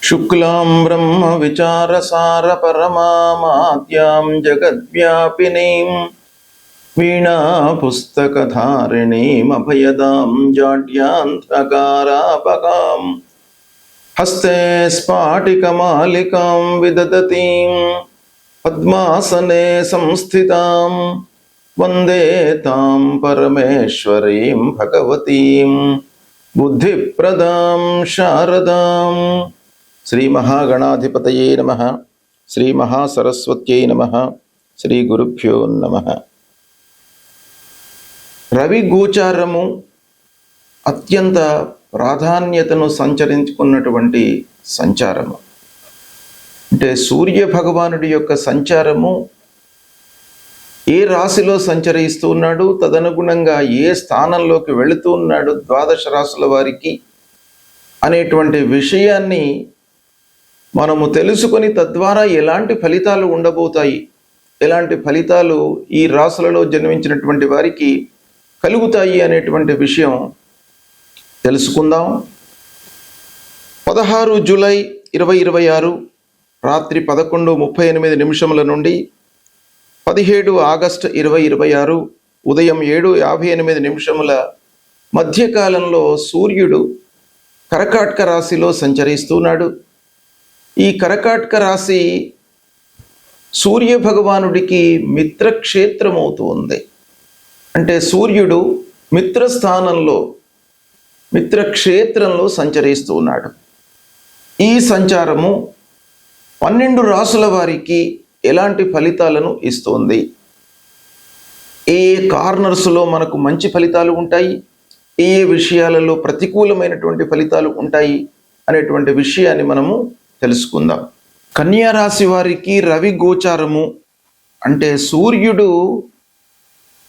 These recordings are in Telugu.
శుక్లాం బ్రహ్మ విచారసార పరమామాద్యాం జగద్వ్యాపినీం వీణా పుస్తకధారిణీం అభయదాం జాడ్యాంధకారాపకాం హస్తే స్ఫాటికమాలికాం విదదతీం పద్మాసనే సంస్థితాం వందే తాం పరమేశ్వరీం భగవతీం బుద్ధిప్రదాం శారదాం. శ్రీ మహాగణాధిపతయే నమః. శ్రీ మహాసరస్వత్యై నమః. శ్రీ గురుభ్యో నమః. రవి గోచారము అత్యంత ప్రాధాన్యతను సంచరించుకున్నటువంటి సంచారము. అంటే సూర్య భగవానుడి యొక్క సంచారము ఏ రాశిలో సంచరిస్తూ ఉన్నాడు, తదనుగుణంగా ఏ స్థానంలోకి వెళుతూ ఉన్నాడు ద్వాదశ రాశుల వారికి అనేటువంటి విషయాన్ని మనము తెలుసుకొని తద్వారా ఎలాంటి ఫలితాలు ఉండబోతాయి, ఎలాంటి ఫలితాలు ఈ రాశులలో జన్మించినటువంటి వారికి కలుగుతాయి అనేటువంటి విషయం తెలుసుకుందాం. 16 జూలై 2026 రాత్రి 11:38 నుండి 17 ఆగస్టు 2026 ఉదయం 7:58 మధ్యకాలంలో సూర్యుడు కర్కాటక రాశిలో సంచరిస్తున్నాడు. ఈ కర్కాటక రాశి సూర్య భగవానుడికి మిత్రక్షేత్రమవుతుంది. అంటే సూర్యుడు మిత్రక్షేత్రంలో సంచరిస్తూ ఉన్నాడు. ఈ సంచారము 12 రాశుల వారికి ఎలాంటి ఫలితాలను ఇస్తుంది, ఏ కార్నర్స్లో మనకు మంచి ఫలితాలు ఉంటాయి, ఏ విషయాలలో ప్రతికూలమైనటువంటి ఫలితాలు ఉంటాయి అనేటువంటి విషయాన్ని మనము తెలుసుకుందాం. కన్యా రాశి వారికి రవి గోచారము అంటే సూర్యుడు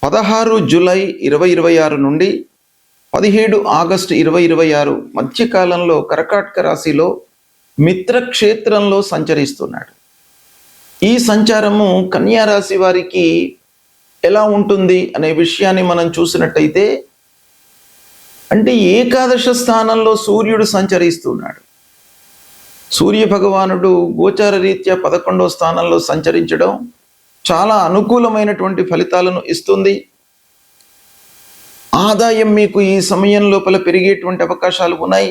16 జూలై 2026 నుండి 17 ఆగస్టు 2026 మధ్యకాలంలో కర్కాటక రాశిలో మిత్రక్షేత్రంలో సంచరిస్తున్నాడు. ఈ సంచారము కన్యా రాశి వారికి ఎలా ఉంటుంది అనే విషయాన్ని మనం చూసినట్టయితే, అంటే ఏకాదశ స్థానంలో సూర్యుడు సంచరిస్తున్నాడు. సూర్య భగవానుడు గోచార రీత్యా 11వ స్థానంలో సంచరించడం చాలా అనుకూలమైనటువంటి ఫలితాలను ఇస్తుంది. ఆదాయం మీకు ఈ సమయం లోపల పెరిగేటువంటి అవకాశాలు ఉన్నాయి.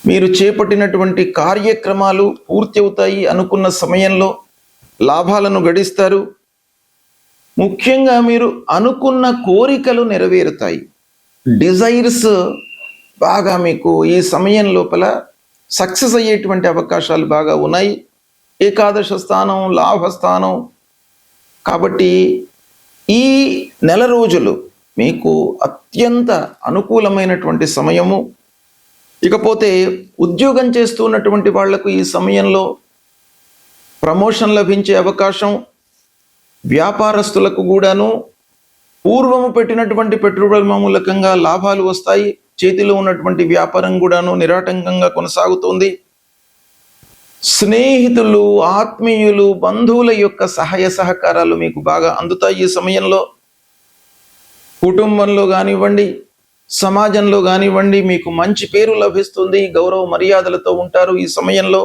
మీరు చేపట్టినటువంటి కార్యక్రమాలు పూర్తి అవుతాయి. అనుకున్న సమయంలో లాభాలను గడిస్తారు. ముఖ్యంగా మీరు అనుకున్న కోరికలు నెరవేరుతాయి. డిజైర్స్ బాగా మీకు ఈ సమయం లోపల సక్సెస్ అయ్యేటువంటి అవకాశాలు బాగా ఉన్నాయి. ఏకాదశ స్థానం లాభస్థానం కాబట్టి ఈ నెల రోజులు మీకు అత్యంత అనుకూలమైనటువంటి సమయము. ఇకపోతే ఉద్యోగం చేస్తున్నటువంటి వాళ్లకు ఈ సమయంలో ప్రమోషన్ లభించే అవకాశం, వ్యాపారస్తులకు కూడాను పూర్వము పెట్టినటువంటి పెట్టుబడుల మూలకంగా లాభాలు వస్తాయి. చేతిలో ఉన్నటువంటి వ్యాపారం కూడాను నిరాటంకంగా కొనసాగుతుంది. స్నేహితులు, ఆత్మీయులు, బంధువుల యొక్క సహాయ సహకారాలు మీకు బాగా అందుతాయి. ఈ సమయంలో కుటుంబంలో కానివ్వండి, సమాజంలో కానివ్వండి మీకు మంచి పేరు లభిస్తుంది. గౌరవ మర్యాదలతో ఉంటారు. ఈ సమయంలో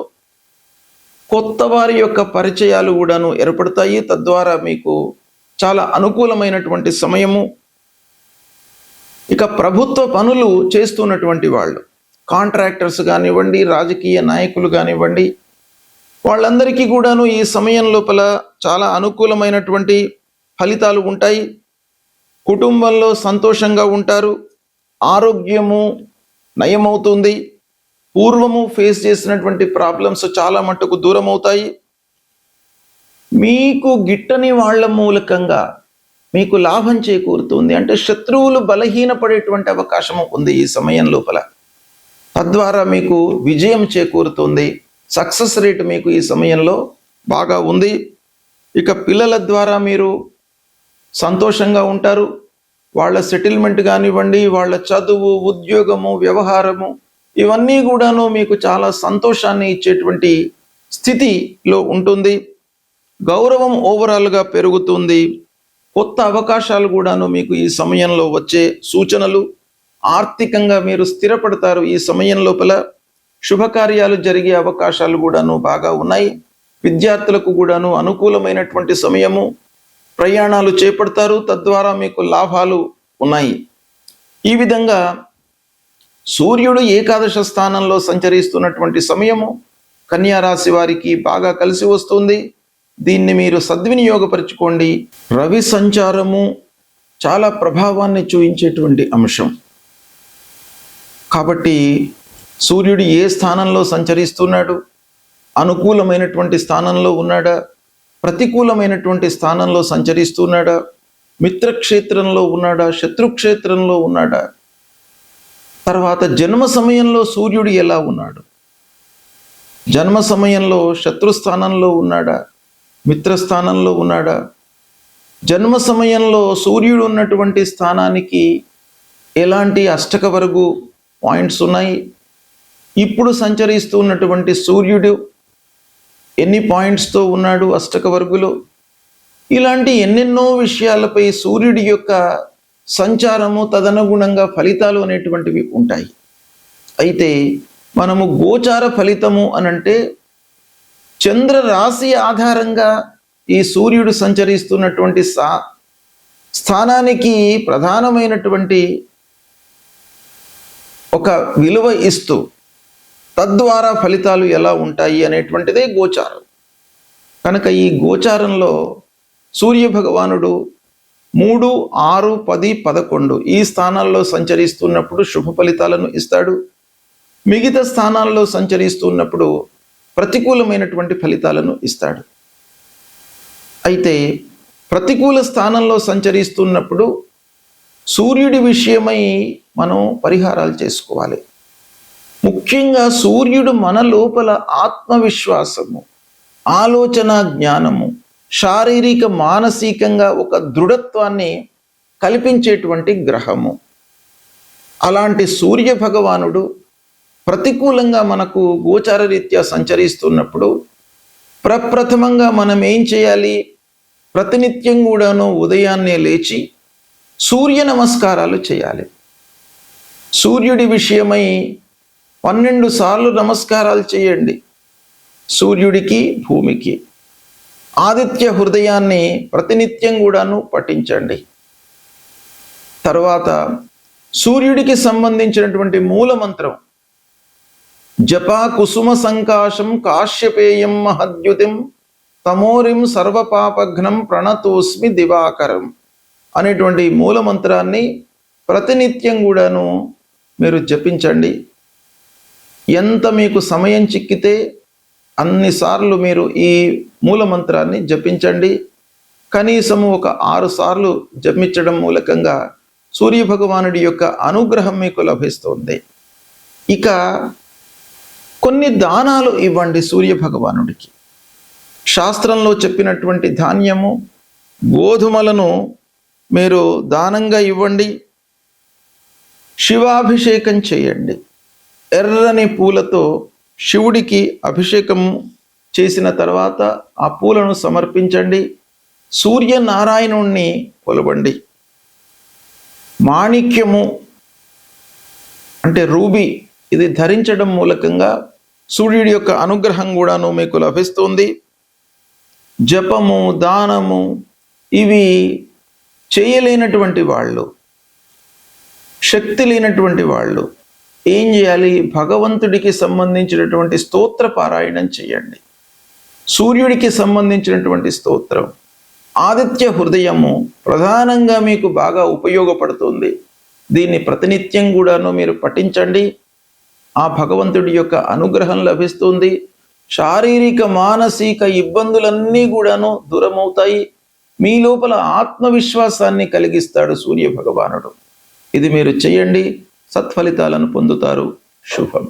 కొత్త వారి యొక్క పరిచయాలు కూడాను ఏర్పడతాయి. తద్వారా మీకు చాలా అనుకూలమైనటువంటి సమయము. ఇక ప్రభుత్వ పనులు చేస్తున్నటువంటి వాళ్ళు, కాంట్రాక్టర్స్ కానివ్వండి, రాజకీయ నాయకులు కానివ్వండి, వాళ్ళందరికీ కూడాను ఈ సమయం లోపల చాలా అనుకూలమైనటువంటి ఫలితాలు ఉంటాయి. కుటుంబంలో సంతోషంగా ఉంటారు. ఆరోగ్యము నయమవుతుంది. పూర్వము ఫేస్ చేసినటువంటి ప్రాబ్లమ్స్ చాలా మట్టుకు దూరం అవుతాయి. మీకు గిట్టని వాళ్ళ మూలకంగా మీకు లాభం చేకూరుతుంది. అంటే శత్రువులు బలహీనపడేటువంటి అవకాశం ఉంది ఈ సమయం లోపల. తద్వారా మీకు విజయం చేకూరుతుంది. సక్సెస్ రేట్ మీకు ఈ సమయంలో బాగా ఉంది. ఇక పిల్లల ద్వారా మీరు సంతోషంగా ఉంటారు. వాళ్ళ సెటిల్మెంట్ కానివ్వండి, వాళ్ళ చదువు, ఉద్యోగము, వ్యవహారము ఇవన్నీ కూడాను మీకు చాలా సంతోషాన్ని ఇచ్చేటువంటి స్థితిలో ఉంటుంది. గౌరవం ఓవరాల్గా పెరుగుతుంది. కొత్త అవకాశాలు కూడాను మీకు ఈ సమయంలో వచ్చే సూచనలు. ఆర్థికంగా మీరు స్థిరపడతారు. ఈ సమయం లోపల శుభకార్యాలు జరిగే అవకాశాలు కూడాను బాగా ఉన్నాయి. విద్యార్థులకు కూడాను అనుకూలమైనటువంటి సమయము. ప్రయాణాలు చేపడతారు, తద్వారా మీకు లాభాలు ఉన్నాయి. ఈ విధంగా సూర్యుడు ఏకాదశ స్థానంలో సంచరిస్తున్నటువంటి సమయము కన్యా రాశి వారికి బాగా కలిసి వస్తుంది. దీన్ని మీరు సద్వినియోగపరచుకోండి. రవి సంచారము చాలా ప్రభావాన్ని చూపించేటువంటి అంశం కాబట్టి సూర్యుడు ఏ స్థానంలో సంచరిస్తున్నాడు, అనుకూలమైనటువంటి స్థానంలో ఉన్నాడా, ప్రతికూలమైనటువంటి స్థానంలో సంచరిస్తున్నాడా, మిత్రక్షేత్రంలో ఉన్నాడా, శత్రుక్షేత్రంలో ఉన్నాడా, తర్వాత జన్మ సమయంలో సూర్యుడు ఎలా ఉన్నాడు, జన్మ సమయంలో శత్రుస్థానంలో ఉన్నాడా, మిత్రస్థానంలో ఉన్నాడా, జన్మ సమయంలో సూర్యుడు ఉన్నటువంటి స్థానానికి ఎలాంటి అష్టక వరకు పాయింట్స్ ఉన్నాయి, ఇప్పుడు సంచరిస్తున్నటువంటి సూర్యుడు ఎన్ని పాయింట్స్తో ఉన్నాడు అష్టక వర్గులో, ఇలాంటి ఎన్నెన్నో విషయాలపై సూర్యుడి యొక్క సంచారము తదనుగుణంగా ఫలితాలు అనేటువంటివి ఉంటాయి. అయితే మనము గోచార ఫలితము అనంటే చంద్ర రాశి ఆధారంగా ఈ సూర్యుడు సంచరిస్తున్నటువంటి స్థానానికి ప్రధానమైనటువంటి ఒక విలువ ఇస్తూ తద్వారా ఫలితాలు ఎలా ఉంటాయి అనేటువంటిదే గోచారం. కనుక ఈ గోచారంలో సూర్య భగవానుడు 3, 6, 10, 11 ఈ స్థానాల్లో సంచరిస్తున్నప్పుడు శుభ ఫలితాలను ఇస్తాడు. మిగతా స్థానాల్లో సంచరిస్తున్నప్పుడు ప్రతికూలమైనటువంటి ఫలితాలను ఇస్తాడు. అయితే ప్రతికూల స్థానంలో సంచరిస్తున్నప్పుడు సూర్యుడి విషయమై మనం పరిహారాలు చేసుకోవాలి. ముఖ్యంగా సూర్యుడు మన లోపల ఆత్మవిశ్వాసము, ఆలోచన జ్ఞానము, శారీరక మానసికంగా ఒక దృఢత్వాన్ని కల్పించేటువంటి గ్రహము. అలాంటి సూర్య భగవానుడు ప్రతికూలంగా మనకు గోచార రీత్యా సంచరిస్తున్నప్పుడు ప్రప్రథమంగా మనం ఏం చేయాలి? ప్రతినిత్యం కూడాను ఉదయాన్నే లేచి సూర్య నమస్కారాలు చేయాలి. సూర్యుడి విషయమై 12 సార్లు నమస్కారాలు చేయండి. సూర్యుడికి, భూమికి. ఆదిత్య హృదయాన్ని ప్రతినిత్యం కూడాను పఠించండి. తర్వాత సూర్యుడికి సంబంధించినటువంటి మూల మంత్రం జపా కుసుమ సంకాశం కాశ్యపేయం మహద్యుతిం తమోరిం సర్వపాపఘ్నం ప్రణతోస్మి దివాకరం అనేటువంటి మూల మంత్రాన్ని ప్రతినిత్యం కూడాను మీరు జపించండి. ఎంత మీకు సమయం చిక్కితే అన్నిసార్లు మీరు ఈ మూల మంత్రాన్ని జపించండి. కనీసము ఒక 6 సార్లు జపించడం మూలకంగా సూర్య భగవానుడి యొక్క అనుగ్రహం మీకు లభిస్తుంది. ఇక కొన్ని దానాలు ఇవ్వండి సూర్య భగవానుడికి. శాస్త్రంలో చెప్పినటువంటి ధాన్యము, గోధుమలను మీరు దానంగా ఇవ్వండి. శివాభిషేకం చేయండి. ఎర్రని పూలతో శివుడికి అభిషేకం చేసిన తర్వాత ఆ పూలను సమర్పించండి. సూర్యనారాయణుణ్ణి కొలవండి. మాణిక్యము అంటే రూబీ ఇది ధరించడం మూలకంగా సూర్యుడి యొక్క అనుగ్రహం కూడాను మీకు లభిస్తుంది. జపము, దానము ఇవి చేయలేనటువంటి వాళ్ళు, శక్తి లేనటువంటి వాళ్ళు ఏం చేయాలి? భగవంతుడికి సంబంధించినటువంటి స్తోత్ర పారాయణం చేయండి. సూర్యుడికి సంబంధించినటువంటి స్తోత్రం ఆదిత్య హృదయము ప్రధానంగా మీకు బాగా ఉపయోగపడుతుంది. దీన్ని ప్రతినిత్యం కూడాను మీరు పఠించండి. ఆ భగవంతుడి యొక్క అనుగ్రహం లభిస్తుంది. శారీరక మానసిక ఇబ్బందులన్నీ కూడాను దూరమవుతాయి. మీ లోపల ఆత్మవిశ్వాసాన్ని కలిగిస్తాడు సూర్య భగవానుడు. ఇది మీరు చేయండి, సత్ఫలితాలను పొందుతారు. శుభం.